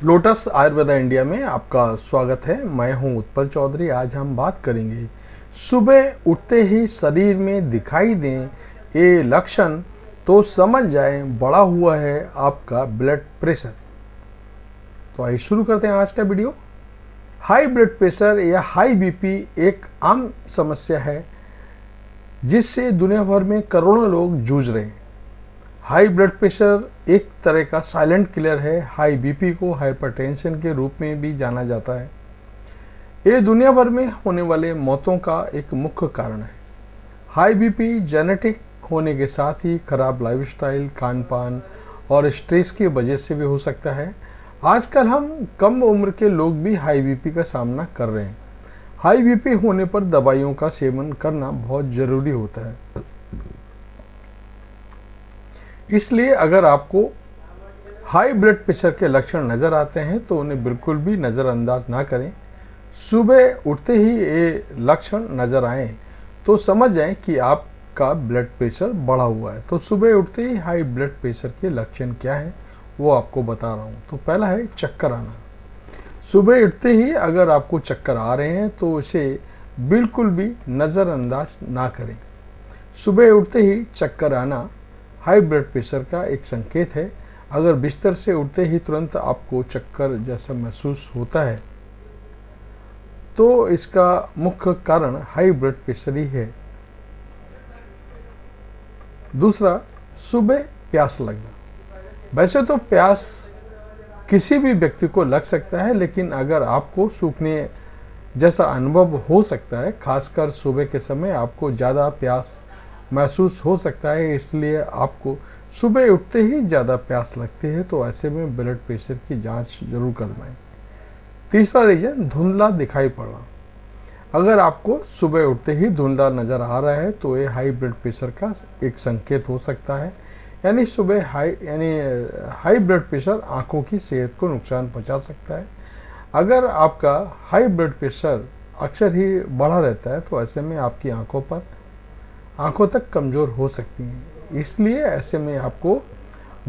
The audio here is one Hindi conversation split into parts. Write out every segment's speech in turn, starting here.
लोटस आयुर्वेदा इंडिया में आपका स्वागत है। मैं हूं उत्पल चौधरी। आज हम बात करेंगे सुबह उठते ही शरीर में दिखाई दें ये लक्षण तो समझ जाएं बढ़ा हुआ है आपका ब्लड प्रेशर। तो आइए शुरू करते हैं आज का वीडियो। हाई ब्लड प्रेशर या हाई बीपी एक आम समस्या है जिससे दुनिया भर में करोड़ों लोग जूझ रहे हैं। हाई ब्लड प्रेशर एक तरह का साइलेंट किलर है। हाई बीपी को हाइपरटेंशन के रूप में भी जाना जाता है। ये दुनिया भर में होने वाले मौतों का एक मुख्य कारण है। हाई बीपी जेनेटिक होने के साथ ही खराब लाइफस्टाइल, खान पान और स्ट्रेस की वजह से भी हो सकता है। आजकल हम कम उम्र के लोग भी हाई बीपी का सामना कर रहे हैं। हाई बीपी होने पर दवाइयों का सेवन करना बहुत जरूरी होता है। इसलिए अगर आपको हाई ब्लड प्रेशर के लक्षण नज़र आते हैं तो उन्हें बिल्कुल भी नज़रअंदाज ना करें। सुबह उठते ही ये लक्षण नज़र आए तो समझ जाएं कि आपका ब्लड प्रेशर बढ़ा हुआ है। तो सुबह उठते ही हाई ब्लड प्रेशर के लक्षण क्या है वो आपको बता रहा हूँ। तो पहला है चक्कर आना। सुबह उठते ही अगर आपको चक्कर आ रहे हैं तो इसे बिल्कुल भी नज़रअंदाज ना करें। सुबह उठते ही चक्कर आना हाई ब्लड प्रेशर का एक संकेत है। अगर बिस्तर से उठते ही तुरंत आपको चक्कर जैसा महसूस होता है तो इसका मुख्य कारण हाई ब्लड प्रेशर ही है। दूसरा, सुबह प्यास लगना। वैसे तो प्यास किसी भी व्यक्ति को लग सकता है, लेकिन अगर आपको सूखने जैसा अनुभव हो सकता है, खासकर सुबह के समय आपको ज़्यादा प्यास महसूस हो सकता है, इसलिए आपको सुबह उठते ही ज़्यादा प्यास लगती है, तो ऐसे में ब्लड प्रेशर की जांच जरूर करवाएं। तीसरा रीजन, धुंधला दिखाई पड़ना। अगर आपको सुबह उठते ही धुंधला नज़र आ रहा है तो ये हाई ब्लड प्रेशर का एक संकेत हो सकता है। यानी हाई ब्लड प्रेशर आंखों की सेहत को नुकसान पहुंचा सकता है। अगर आपका हाई ब्लड प्रेशर अक्सर ही बढ़ा रहता है तो ऐसे में आपकी आंखों तक कमज़ोर हो सकती हैं। इसलिए ऐसे में आपको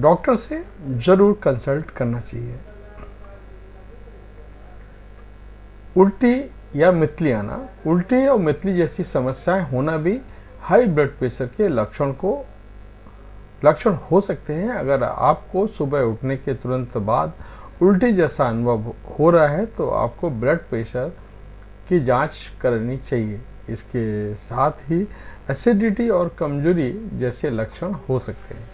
डॉक्टर से ज़रूर कंसल्ट करना चाहिए। उल्टी या मितली आना। उल्टी और मितली जैसी समस्याएं होना भी हाई ब्लड प्रेशर के लक्षण हो सकते हैं। अगर आपको सुबह उठने के तुरंत बाद उल्टी जैसा अनुभव हो रहा है तो आपको ब्लड प्रेशर की जांच करनी चाहिए। इसके साथ ही एसिडिटी और कमजोरी जैसे लक्षण हो सकते हैं।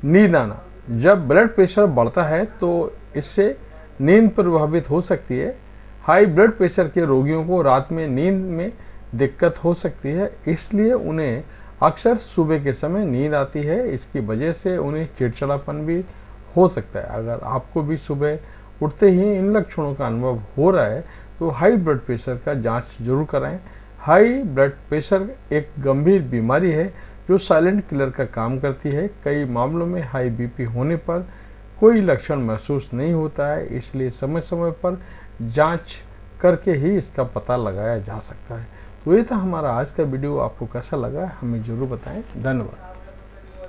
नींद आना। जब ब्लड प्रेशर बढ़ता है तो इससे नींद प्रभावित हो सकती है। हाई ब्लड प्रेशर के रोगियों को रात में नींद में दिक्कत हो सकती है, इसलिए उन्हें अक्सर सुबह के समय नींद आती है। इसकी वजह से उन्हें चिड़चिड़ापन भी हो सकता है। अगर आपको भी सुबह उठते ही इन लक्षणों का अनुभव हो रहा है तो हाई ब्लड प्रेशर का जांच जरूर कराएं। हाई ब्लड प्रेशर एक गंभीर बीमारी है जो साइलेंट किलर का काम करती है। कई मामलों में हाई बीपी होने पर कोई लक्षण महसूस नहीं होता है, इसलिए समय समय पर जांच करके ही इसका पता लगाया जा सकता है। तो ये था हमारा आज का वीडियो। आपको कैसा लगा हमें जरूर बताएं। धन्यवाद।